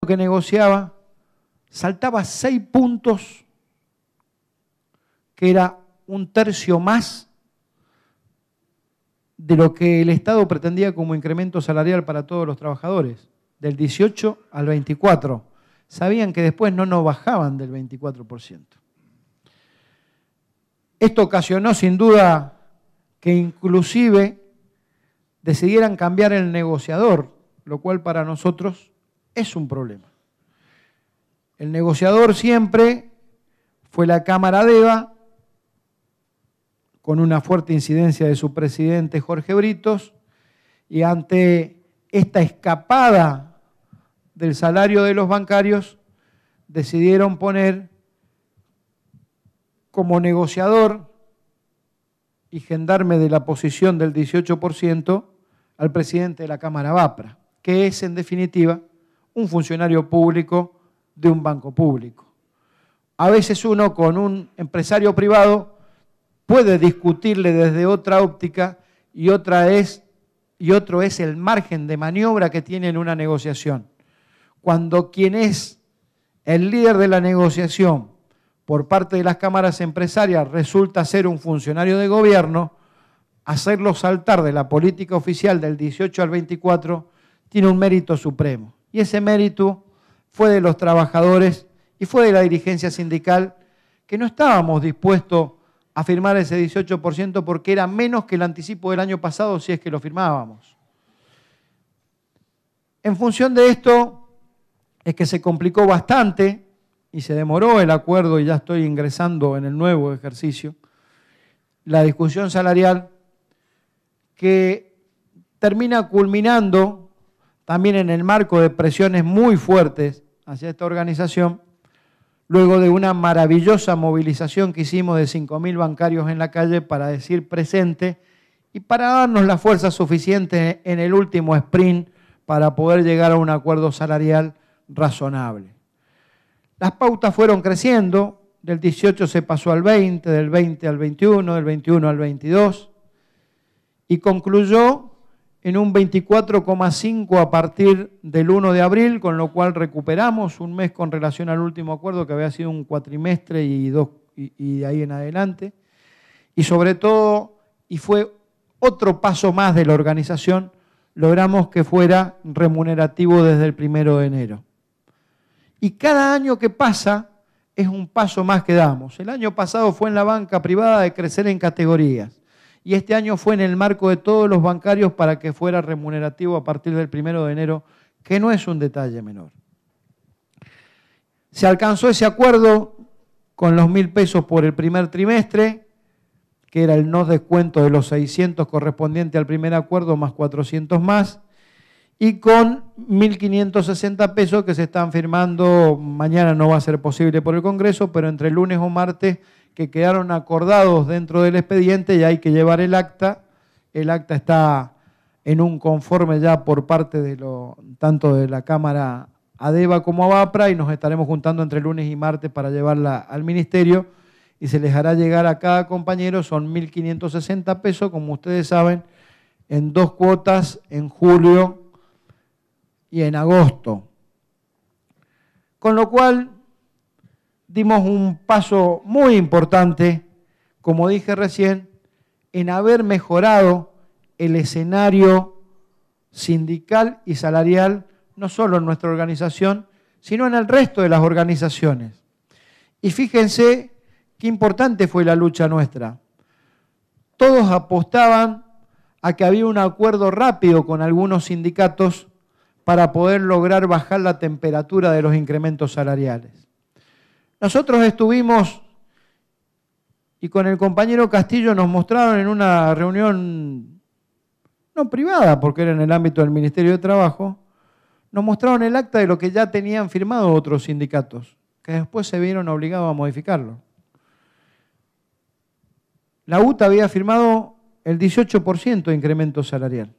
que negociaba saltaba 6 puntos, que era un tercio más de lo que el Estado pretendía como incremento salarial para todos los trabajadores, del 18 al 24%. Sabían que después no nos bajaban del 24%. Esto ocasionó sin duda que inclusive decidieran cambiar el negociador, lo cual para nosotros es un problema. El negociador siempre fue la Cámara DEVA, con una fuerte incidencia de su presidente Jorge Britos, y ante esta escapada del salario de los bancarios, decidieron poner como negociador y gendarme de la posición del 18% al presidente de la Cámara Vapra, que es en definitiva un funcionario público de un banco público. A veces uno con un empresario privado puede discutirle desde otra óptica y otro es el margen de maniobra que tiene en una negociación. Cuando quien es el líder de la negociación por parte de las cámaras empresarias resulta ser un funcionario de gobierno, hacerlo saltar de la política oficial del 18 al 24 tiene un mérito supremo. Y ese mérito fue de los trabajadores y fue de la dirigencia sindical, que no estábamos dispuestos a firmar ese 18% porque era menos que el anticipo del año pasado si es que lo firmábamos. En función de esto es que se complicó bastante y se demoró el acuerdo, y ya estoy ingresando en el nuevo ejercicio, la discusión salarial, que termina culminando también en el marco de presiones muy fuertes hacia esta organización, luego de una maravillosa movilización que hicimos de 5.000 bancarios en la calle para decir presente y para darnos la fuerza suficiente en el último sprint para poder llegar a un acuerdo salarial razonable. Las pautas fueron creciendo, del 18 se pasó al 20, del 20 al 21, del 21 al 22, y concluyó en un 24,5 a partir del 1 de abril, con lo cual recuperamos un mes con relación al último acuerdo, que había sido un cuatrimestre y de ahí en adelante. Y sobre todo, y fue otro paso más de la organización, logramos que fuera remunerativo desde el 1 de enero. Y cada año que pasa es un paso más que damos. El año pasado fue en la banca privada de crecer en categorías. Y este año fue en el marco de todos los bancarios para que fuera remunerativo a partir del 1 de enero, que no es un detalle menor. Se alcanzó ese acuerdo con los 1.000 pesos por el primer trimestre, que era el no descuento de los 600 correspondiente al primer acuerdo más 400 más, y con 1.560 pesos que se están firmando, mañana no va a ser posible por el Congreso, pero entre lunes o martes, que quedaron acordados dentro del expediente y hay que llevar el acta. El acta está en un conforme ya por parte de tanto de la Cámara ADEVA como AVAPRA, y nos estaremos juntando entre lunes y martes para llevarla al Ministerio y se les hará llegar a cada compañero. Son 1.560 pesos, como ustedes saben, en 2 cuotas, en julio y en agosto. Con lo cual dimos un paso muy importante, como dije recién, en haber mejorado el escenario sindical y salarial, no solo en nuestra organización, sino en el resto de las organizaciones. Y fíjense qué importante fue la lucha nuestra. Todos apostaban a que había un acuerdo rápido con algunos sindicatos para poder lograr bajar la temperatura de los incrementos salariales. Nosotros estuvimos, y con el compañero Castillo nos mostraron en una reunión, no privada, porque era en el ámbito del Ministerio de Trabajo, nos mostraron el acta de lo que ya tenían firmado otros sindicatos, que después se vieron obligados a modificarlo. La UTA había firmado el 18% de incremento salarial.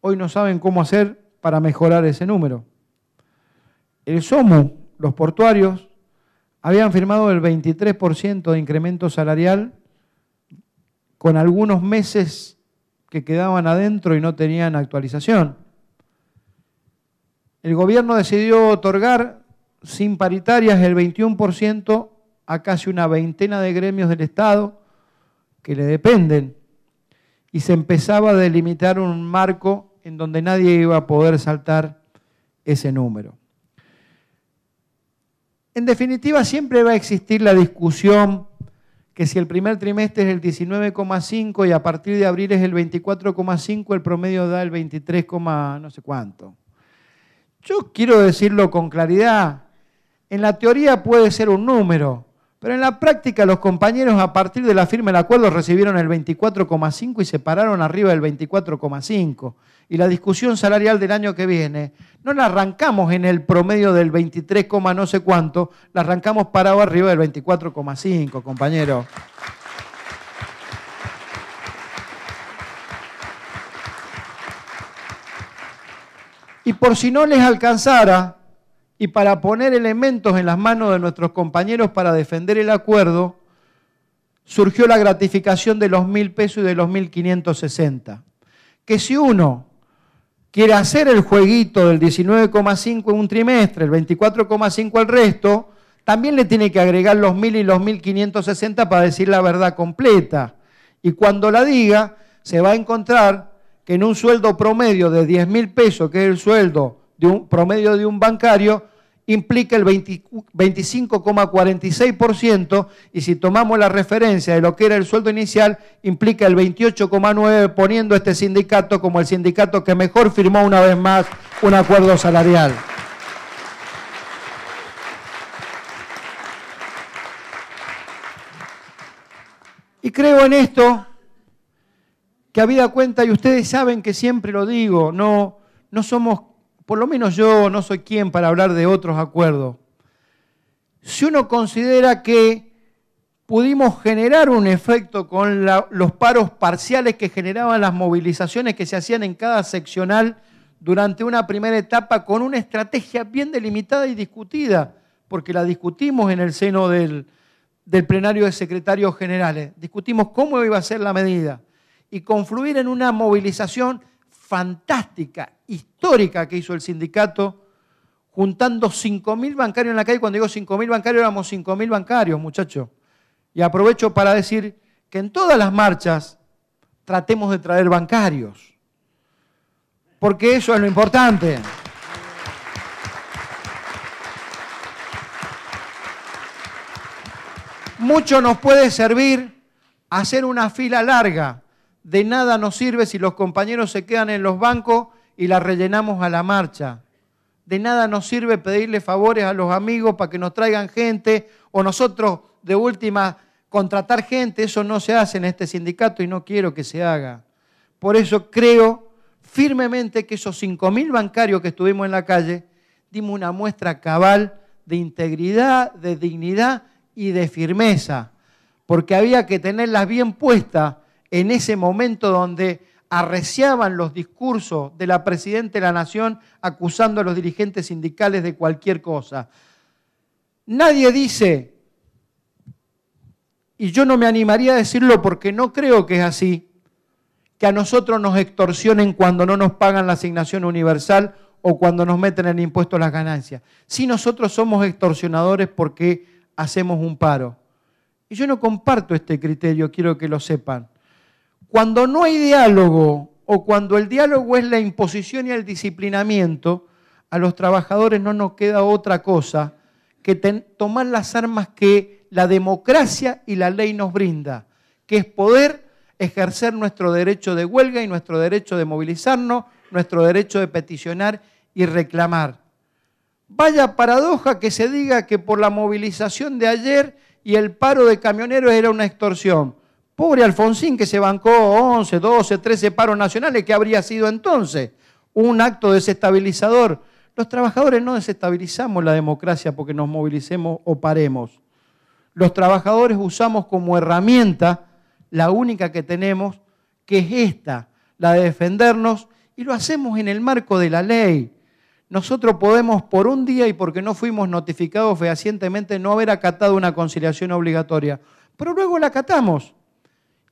Hoy no saben cómo hacer para mejorar ese número. El SOMU, los portuarios, habían firmado el 23% de incremento salarial con algunos meses que quedaban adentro y no tenían actualización. El gobierno decidió otorgar sin paritarias el 21% a casi una veintena de gremios del Estado que le dependen y se empezaba a delimitar un marco en donde nadie iba a poder saltar ese número. En definitiva, siempre va a existir la discusión que si el primer trimestre es el 19,5 y a partir de abril es el 24,5, el promedio da el 23, no sé cuánto. Yo quiero decirlo con claridad, en la teoría puede ser un número, pero en la práctica los compañeros a partir de la firma del acuerdo recibieron el 24,5 y se pararon arriba del 24,5. Y la discusión salarial del año que viene no la arrancamos en el promedio del 23, no sé cuánto, la arrancamos parado arriba del 24,5, compañero. Y por si no les alcanzara, y para poner elementos en las manos de nuestros compañeros para defender el acuerdo, surgió la gratificación de los 1.000 pesos y de los 1.560. Que si uno quiere hacer el jueguito del 19,5 en un trimestre, el 24,5 al resto, también le tiene que agregar los 1.000 y los 1.560 para decir la verdad completa. Y cuando la diga, se va a encontrar que en un sueldo promedio de 10.000 pesos, que es el sueldo de un promedio de un bancario, implica el 25,46% y si tomamos la referencia de lo que era el sueldo inicial, implica el 28,9%, poniendo este sindicato como el sindicato que mejor firmó una vez más un acuerdo salarial. Y creo en esto, que habida cuenta, y ustedes saben que siempre lo digo, no somos, por lo menos yo no soy quien para hablar de otros acuerdos. Si uno considera que pudimos generar un efecto con los paros parciales que generaban las movilizaciones que se hacían en cada seccional durante una primera etapa con una estrategia bien delimitada y discutida, porque la discutimos en el seno del plenario de secretarios generales, discutimos cómo iba a ser la medida y confluir en una movilización fantástica, histórica que hizo el sindicato, juntando 5.000 bancarios en la calle. Cuando digo 5.000 bancarios, éramos 5.000 bancarios, muchachos. Y aprovecho para decir que en todas las marchas tratemos de traer bancarios, porque eso es lo importante. Mucho nos puede servir hacer una fila larga. De nada nos sirve si los compañeros se quedan en los bancos y la rellenamos a la marcha. De nada nos sirve pedirle favores a los amigos para que nos traigan gente o nosotros de última contratar gente. Eso no se hace en este sindicato y no quiero que se haga. Por eso creo firmemente que esos 5.000 bancarios que estuvimos en la calle dimos una muestra cabal de integridad, de dignidad y de firmeza, porque había que tenerlas bien puestas en ese momento donde arreciaban los discursos de la Presidenta de la Nación acusando a los dirigentes sindicales de cualquier cosa. Nadie dice, y yo no me animaría a decirlo porque no creo que es así, que a nosotros nos extorsionen cuando no nos pagan la asignación universal o cuando nos meten el impuesto a las ganancias. Si nosotros somos extorsionadores porque hacemos un paro. Y yo no comparto este criterio, quiero que lo sepan. Cuando no hay diálogo o cuando el diálogo es la imposición y el disciplinamiento, a los trabajadores no nos queda otra cosa que tomar las armas que la democracia y la ley nos brinda, que es poder ejercer nuestro derecho de huelga y nuestro derecho de movilizarnos, nuestro derecho de peticionar y reclamar. Vaya paradoja que se diga que por la movilización de ayer y el paro de camioneros era una extorsión. Pobre Alfonsín que se bancó 11, 12, 13 paros nacionales, ¿qué habría sido entonces? Un acto desestabilizador. Los trabajadores no desestabilizamos la democracia porque nos movilicemos o paremos. Los trabajadores usamos como herramienta la única que tenemos, que es esta, la de defendernos, y lo hacemos en el marco de la ley. Nosotros podemos por un día y porque no fuimos notificados fehacientemente no haber acatado una conciliación obligatoria, pero luego la acatamos.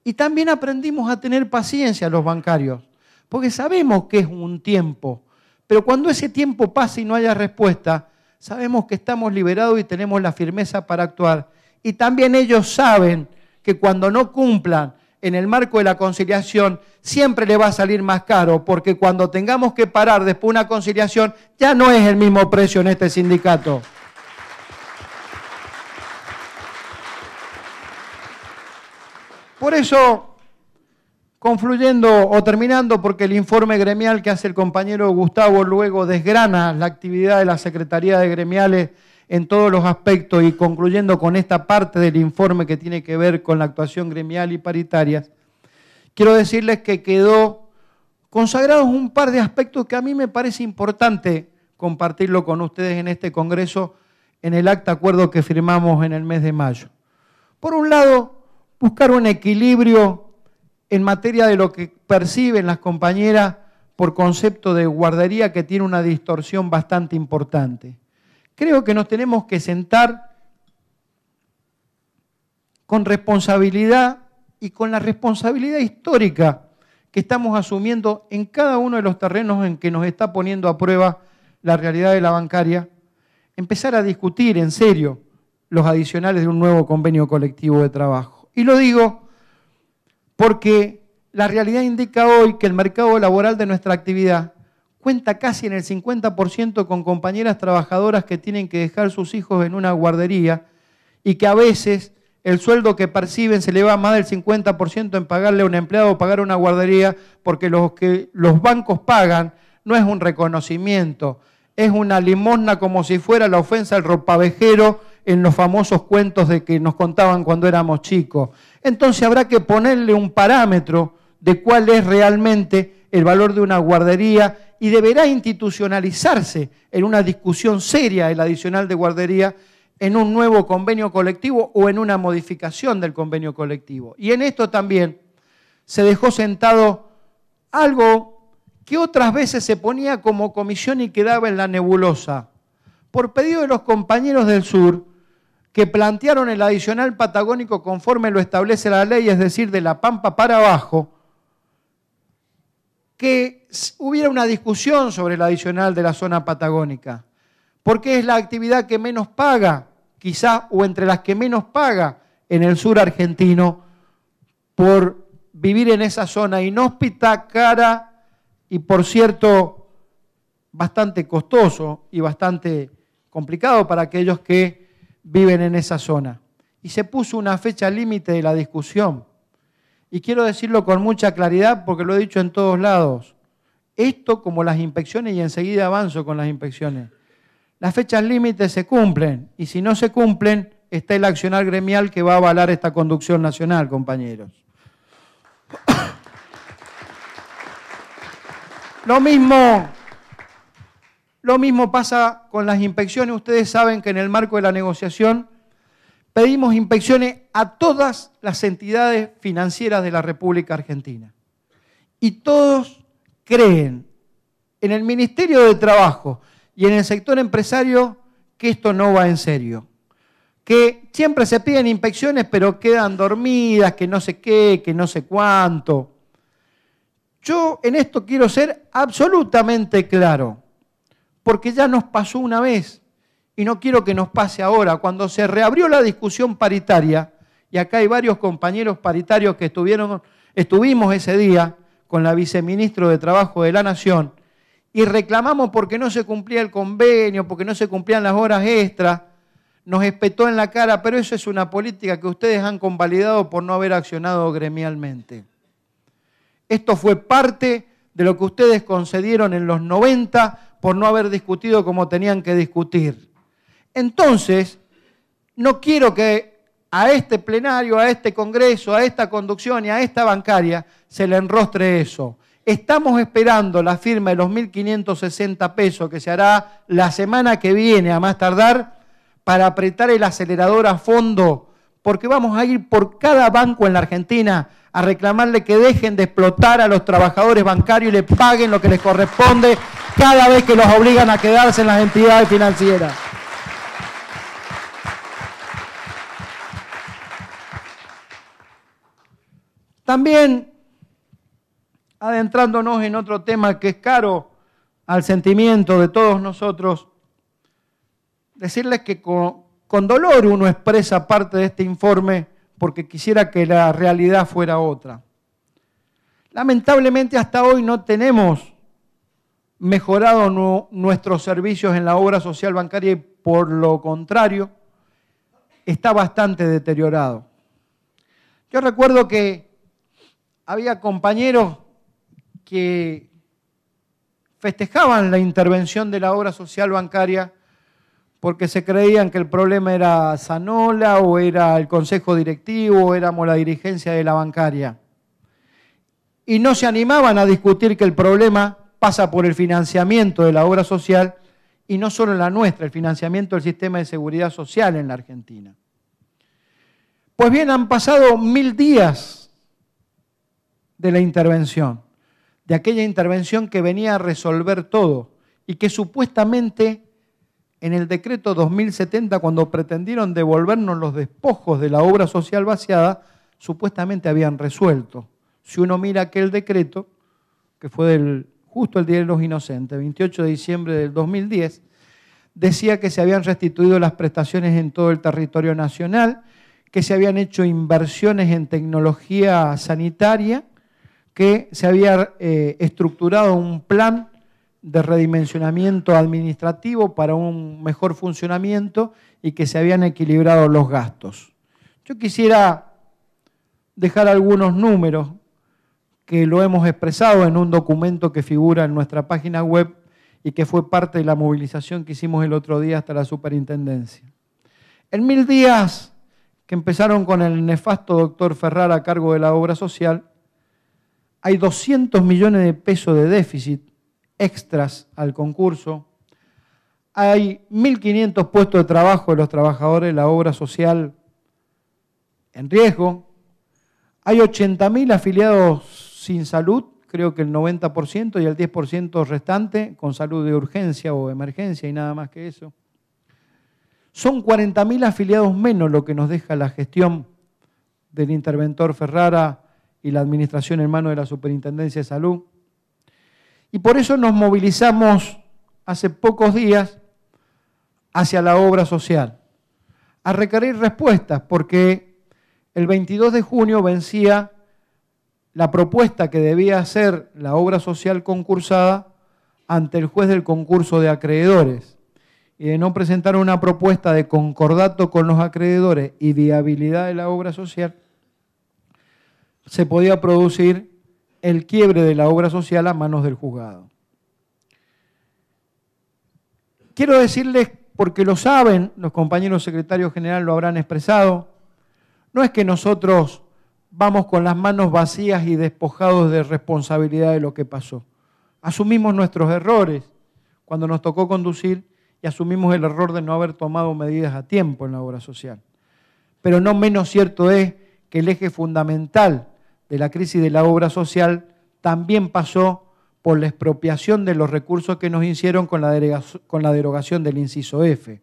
Y también aprendimos a tener paciencia los bancarios, porque sabemos que es un tiempo, Pero cuando ese tiempo pase y no haya respuesta, sabemos que estamos liberados y tenemos la firmeza para actuar. Y también ellos saben que cuando no cumplan en el marco de la conciliación, siempre le va a salir más caro, porque cuando tengamos que parar después de una conciliación, ya no es el mismo precio en este sindicato. Por eso, confluyendo o terminando, porque el informe gremial que hace el compañero Gustavo luego desgrana la actividad de la Secretaría de Gremiales en todos los aspectos y concluyendo con esta parte del informe que tiene que ver con la actuación gremial y paritaria, quiero decirles que quedó consagrados un par de aspectos que a mí me parece importante compartirlo con ustedes en este Congreso en el acta acuerdo que firmamos en el mes de mayo. Por un lado, buscar un equilibrio en materia de lo que perciben las compañeras por concepto de guardería que tiene una distorsión bastante importante. Creo que nos tenemos que sentar con responsabilidad y con la responsabilidad histórica que estamos asumiendo en cada uno de los terrenos en que nos está poniendo a prueba la realidad de la bancaria, empezar a discutir en serio los adicionales de un nuevo convenio colectivo de trabajo. Y lo digo porque la realidad indica hoy que el mercado laboral de nuestra actividad cuenta casi en el 50% con compañeras trabajadoras que tienen que dejar sus hijos en una guardería y que a veces el sueldo que perciben se le va más del 50% en pagarle a un empleado o pagar una guardería, porque lo que los bancos pagan no es un reconocimiento, es una limosna como si fuera la ofensa al ropavejero en los famosos cuentos de que nos contaban cuando éramos chicos. Entonces habrá que ponerle un parámetro de cuál es realmente el valor de una guardería y deberá institucionalizarse en una discusión seria el adicional de guardería en un nuevo convenio colectivo o en una modificación del convenio colectivo. Y en esto también se dejó sentado algo que otras veces se ponía como comisión y quedaba en la nebulosa. Por pedido de los compañeros del sur, que plantearon el adicional patagónico conforme lo establece la ley, es decir, de La Pampa para abajo, que hubiera una discusión sobre el adicional de la zona patagónica, porque es la actividad que menos paga, quizá, o entre las que menos paga en el sur argentino por vivir en esa zona inhóspita, cara y, por cierto, bastante costoso y bastante complicado para aquellos que viven en esa zona. Y se puso una fecha límite de la discusión. Y quiero decirlo con mucha claridad porque lo he dicho en todos lados. Esto como las inspecciones, y enseguida avanzo con las inspecciones. Las fechas límites se cumplen y si no se cumplen está el accionar gremial que va a avalar esta conducción nacional, compañeros. Lo mismo pasa con las inspecciones. Ustedes saben que en el marco de la negociación pedimos inspecciones a todas las entidades financieras de la República Argentina. Y todos creen en el Ministerio de Trabajo y en el sector empresario que esto no va en serio. Que siempre se piden inspecciones pero quedan dormidas, que no sé qué, que no sé cuánto. Yo en esto quiero ser absolutamente claro, porque ya nos pasó una vez. Y no quiero que nos pase ahora. Cuando se reabrió la discusión paritaria, y acá hay varios compañeros paritarios que estuvimos ese día con la viceministra de Trabajo de la Nación, y reclamamos porque no se cumplía el convenio, porque no se cumplían las horas extras, nos espetó en la cara, pero eso es una política que ustedes han convalidado por no haber accionado gremialmente. Esto fue parte de lo que ustedes concedieron en los 90 por no haber discutido como tenían que discutir. Entonces, no quiero que a este plenario, a este congreso, a esta conducción y a esta bancaria se le enrostre eso. Estamos esperando la firma de los 1.560 pesos que se hará la semana que viene, a más tardar, para apretar el acelerador a fondo, porque vamos a ir por cada banco en la Argentina a reclamarle que dejen de explotar a los trabajadores bancarios y le paguen lo que les corresponde cada vez que los obligan a quedarse en las entidades financieras. También, adentrándonos en otro tema que es caro al sentimiento de todos nosotros, decirles que con dolor uno expresa parte de este informe porque quisiera que la realidad fuera otra. Lamentablemente hasta hoy no tenemos mejorado nuestros servicios en la obra social bancaria y por lo contrario está bastante deteriorado. Yo recuerdo que había compañeros que festejaban la intervención de la obra social bancaria porque se creían que el problema era Zanola o era el consejo directivo o éramos la dirigencia de la bancaria. Y no se animaban a discutir que el problema pasa por el financiamiento de la obra social y no solo la nuestra, el financiamiento del sistema de seguridad social en la Argentina. Pues bien, han pasado 1000 días de la intervención, de aquella intervención que venía a resolver todo y que supuestamente en el decreto 2070, cuando pretendieron devolvernos los despojos de la obra social vaciada, supuestamente habían resuelto. Si uno mira aquel decreto, que fue justo el Día de los Inocentes, 28 de diciembre del 2010, decía que se habían restituido las prestaciones en todo el territorio nacional, que se habían hecho inversiones en tecnología sanitaria, que se había estructurado un plan de redimensionamiento administrativo para un mejor funcionamiento y que se habían equilibrado los gastos. Yo quisiera dejar algunos números que lo hemos expresado en un documento que figura en nuestra página web y que fue parte de la movilización que hicimos el otro día hasta la superintendencia. En 1000 días que empezaron con el nefasto doctor Ferrara a cargo de la obra social, hay 200 millones de pesos de déficit extras al concurso, hay 1.500 puestos de trabajo de los trabajadores de la obra social en riesgo, hay 80.000 afiliados sin salud, creo que el 90% y el 10% restante con salud de urgencia o emergencia y nada más que eso. Son 40.000 afiliados menos lo que nos deja la gestión del interventor Ferrara y la administración en manos de la Superintendencia de Salud. Y por eso nos movilizamos hace pocos días hacia la obra social, a requerir respuestas, porque el 22 de junio vencía la propuesta que debía hacer la obra social concursada ante el juez del concurso de acreedores. Y de no presentar una propuesta de concordato con los acreedores y viabilidad de la obra social, se podía producir el quiebre de la obra social a manos del juzgado. Quiero decirles, porque lo saben, los compañeros secretarios generales lo habrán expresado, no es que nosotros vamos con las manos vacías y despojados de responsabilidad de lo que pasó. Asumimos nuestros errores cuando nos tocó conducir y asumimos el error de no haber tomado medidas a tiempo en la obra social. Pero no menos cierto es que el eje fundamental de la crisis de la obra social también pasó por la expropiación de los recursos que nos hicieron con la derogación del inciso F.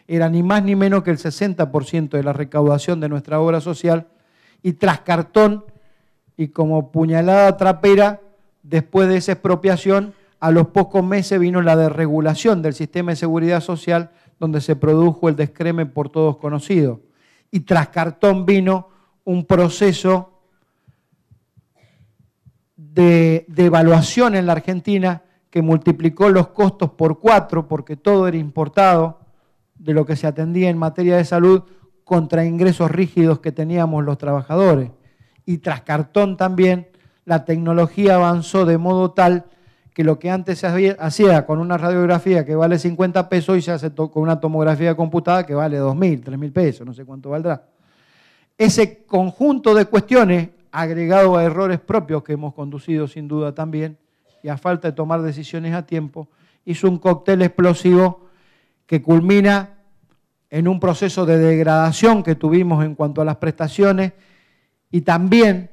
Era ni más ni menos que el 60% de la recaudación de nuestra obra social y tras cartón y como puñalada trapera, después de esa expropiación, a los pocos meses vino la desregulación del sistema de seguridad social donde se produjo el descreme por todos conocido. Y tras cartón vino un proceso de evaluación en la Argentina que multiplicó los costos por 4 porque todo era importado de lo que se atendía en materia de salud contra ingresos rígidos que teníamos los trabajadores. Y tras cartón también la tecnología avanzó de modo tal que lo que antes se hacía con una radiografía que vale 50 pesos y se hace con una tomografía computada que vale 2.000, 3.000 pesos, no sé cuánto valdrá. Ese conjunto de cuestiones, agregado a errores propios que hemos conducido sin duda también, y a falta de tomar decisiones a tiempo, hizo un cóctel explosivo que culmina en un proceso de degradación que tuvimos en cuanto a las prestaciones y también,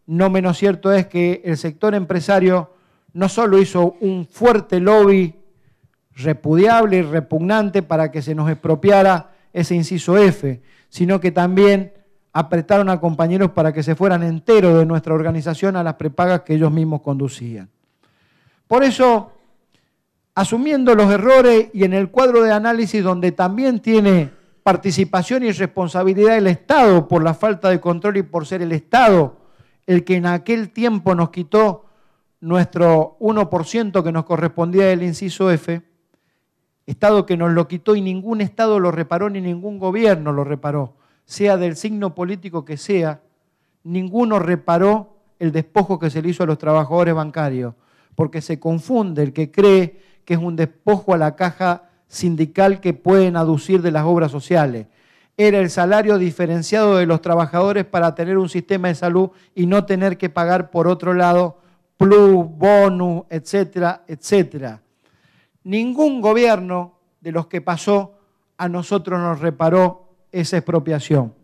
no menos cierto es que el sector empresario no solo hizo un fuerte lobby repudiable y repugnante para que se nos expropiara ese inciso F, sino que también apretaron a compañeros para que se fueran enteros de nuestra organización a las prepagas que ellos mismos conducían. Por eso, asumiendo los errores y en el cuadro de análisis donde también tiene participación y responsabilidad del Estado por la falta de control y por ser el Estado el que en aquel tiempo nos quitó nuestro 1% que nos correspondía del inciso F, Estado que nos lo quitó y ningún Estado lo reparó ni ningún gobierno lo reparó, sea del signo político que sea, ninguno reparó el despojo que se le hizo a los trabajadores bancarios, porque se confunde el que cree que es un despojo a la caja sindical que pueden aducir de las obras sociales. Era el salario diferenciado de los trabajadores para tener un sistema de salud y no tener que pagar por otro lado plus, bonus, etcétera, etcétera. Ningún gobierno de los que pasó a nosotros nos reparó esa expropiación.